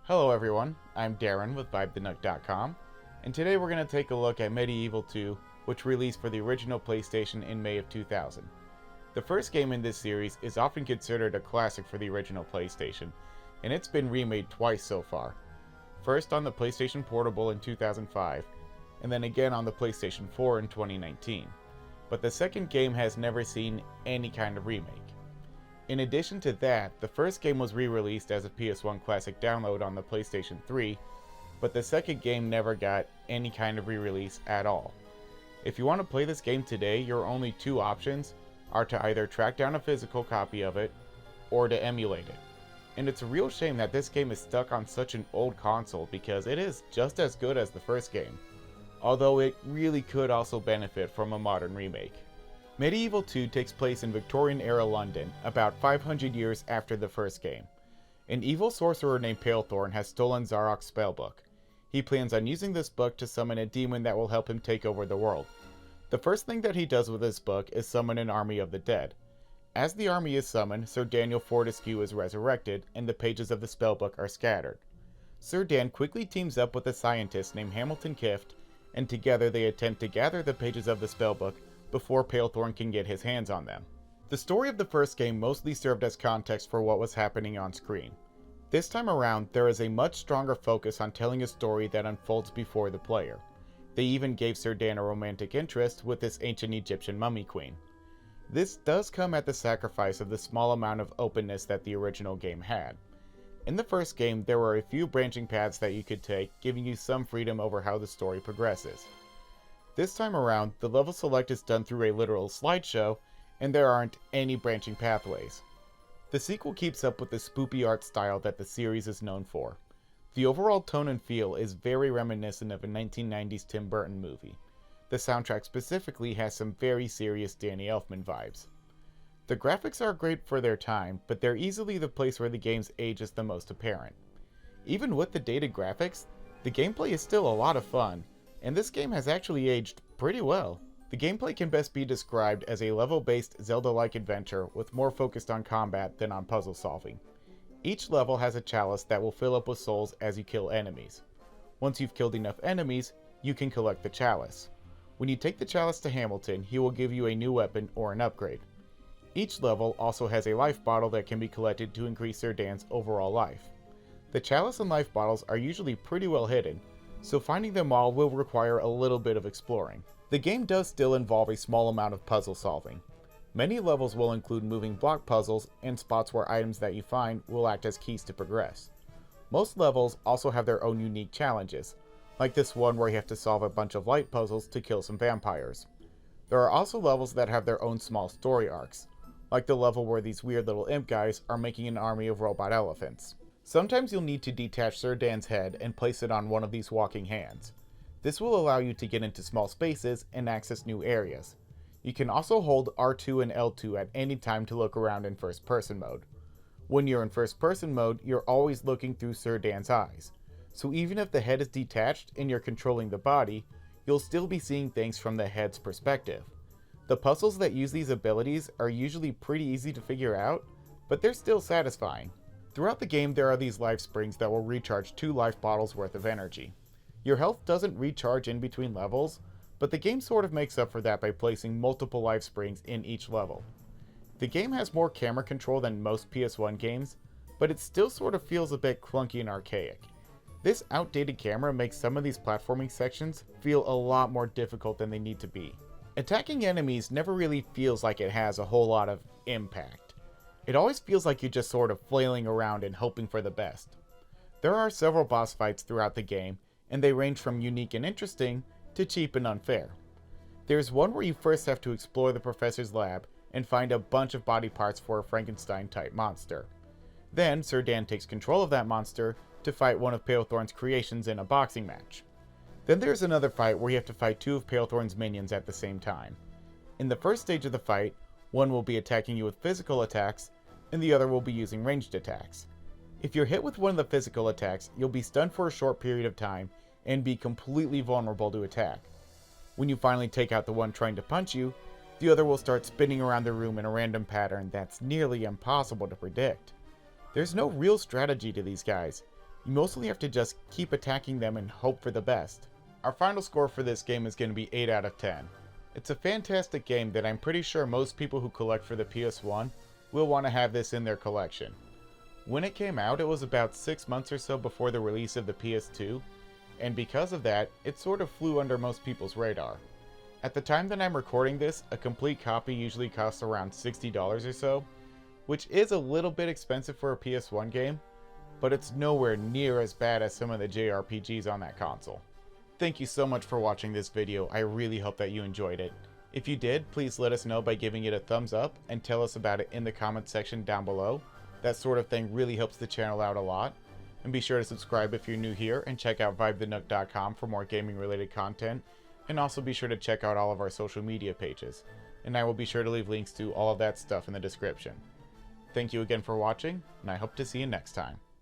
Hello everyone, I'm Darren with VibeTheNook.com, and today we're going to take a look at MediEvil 2, which released for the original PlayStation in May of 2000. The first game in this series is often considered a classic for the original PlayStation, and it's been remade twice so far. First on the PlayStation Portable in 2005, and then again on the PlayStation 4 in 2019. But the second game has never seen any kind of remake. In addition to that, the first game was re-released as a PS1 Classic download on the PlayStation 3, but the second game never got any kind of re-release at all. If you want to play this game today, your only two options are to either track down a physical copy of it, or to emulate it. And it's a real shame that this game is stuck on such an old console because it is just as good as the first game, although it really could also benefit from a modern remake. MediEvil 2 takes place in Victorian-era London, about 500 years after the first game. An evil sorcerer named Palethorn has stolen Zarok's spellbook. He plans on using this book to summon a demon that will help him take over the world. The first thing that he does with this book is summon an army of the dead. As the army is summoned, Sir Daniel Fortescue is resurrected, and the pages of the spellbook are scattered. Sir Dan quickly teams up with a scientist named Hamilton Kift, and together they attempt to gather the pages of the spellbook before Palethorn can get his hands on them. The story of the first game mostly served as context for what was happening on screen. This time around, there is a much stronger focus on telling a story that unfolds before the player. They even gave Sir Dan a romantic interest with this ancient Egyptian mummy queen. This does come at the sacrifice of the small amount of openness that the original game had. In the first game, there were a few branching paths that you could take, giving you some freedom over how the story progresses. This time around, the level select is done through a literal slideshow, and there aren't any branching pathways. The sequel keeps up with the spoopy art style that the series is known for. The overall tone and feel is very reminiscent of a 1990s Tim Burton movie. The soundtrack specifically has some very serious Danny Elfman vibes. The graphics are great for their time, but they're easily the place where the game's age is the most apparent. Even with the dated graphics, the gameplay is still a lot of fun, and this game has actually aged pretty well. The gameplay can best be described as a level-based Zelda-like adventure with more focused on combat than on puzzle solving. Each level has a chalice that will fill up with souls as you kill enemies. Once you've killed enough enemies, you can collect the chalice. When you take the chalice to Hamilton, he will give you a new weapon or an upgrade. Each level also has a life bottle that can be collected to increase Sir Dan's overall life. The chalice and life bottles are usually pretty well hidden, so finding them all will require a little bit of exploring. The game does still involve a small amount of puzzle solving. Many levels will include moving block puzzles and spots where items that you find will act as keys to progress. Most levels also have their own unique challenges, like this one where you have to solve a bunch of light puzzles to kill some vampires. There are also levels that have their own small story arcs, like the level where these weird little imp guys are making an army of robot elephants. Sometimes you'll need to detach Sir Dan's head and place it on one of these walking hands. This will allow you to get into small spaces and access new areas. You can also hold R2 and L2 at any time to look around in first person mode. When you're in first person mode, you're always looking through Sir Dan's eyes. So even if the head is detached and you're controlling the body, you'll still be seeing things from the head's perspective. The puzzles that use these abilities are usually pretty easy to figure out, but they're still satisfying. Throughout the game, there are these life springs that will recharge 2 life bottles worth of energy. Your health doesn't recharge in between levels, but the game sort of makes up for that by placing multiple life springs in each level. The game has more camera control than most PS1 games, but it still sort of feels a bit clunky and archaic. This outdated camera makes some of these platforming sections feel a lot more difficult than they need to be. Attacking enemies never really feels like it has a whole lot of impact. It always feels like you're just sort of flailing around and hoping for the best. There are several boss fights throughout the game, and they range from unique and interesting to cheap and unfair. There's one where you first have to explore the professor's lab and find a bunch of body parts for a Frankenstein-type monster. Then Sir Dan takes control of that monster to fight one of Palethorn's creations in a boxing match. Then there's another fight where you have to fight 2 of Palethorn's minions at the same time. In the first stage of the fight, one will be attacking you with physical attacks, and the other will be using ranged attacks. If you're hit with one of the physical attacks, you'll be stunned for a short period of time and be completely vulnerable to attack. When you finally take out the one trying to punch you, the other will start spinning around the room in a random pattern that's nearly impossible to predict. There's no real strategy to these guys. You mostly have to just keep attacking them and hope for the best. Our final score for this game is going to be 8 out of 10. It's a fantastic game that I'm pretty sure most people who collect for the PS1 will want to have this in their collection. When it came out, it was about 6 months or so before the release of the PS2, and because of that, it sort of flew under most people's radar. At the time that I'm recording this, a complete copy usually costs around $60 or so, which is a little bit expensive for a PS1 game, but it's nowhere near as bad as some of the JRPGs on that console. Thank you so much for watching this video. I really hope that you enjoyed it. If you did, please let us know by giving it a thumbs up and tell us about it in the comments section down below. That sort of thing really helps the channel out a lot. And be sure to subscribe if you're new here and check out vibethenook.com for more gaming related content. And also be sure to check out all of our social media pages. And I will be sure to leave links to all of that stuff in the description. Thank you again for watching, and I hope to see you next time.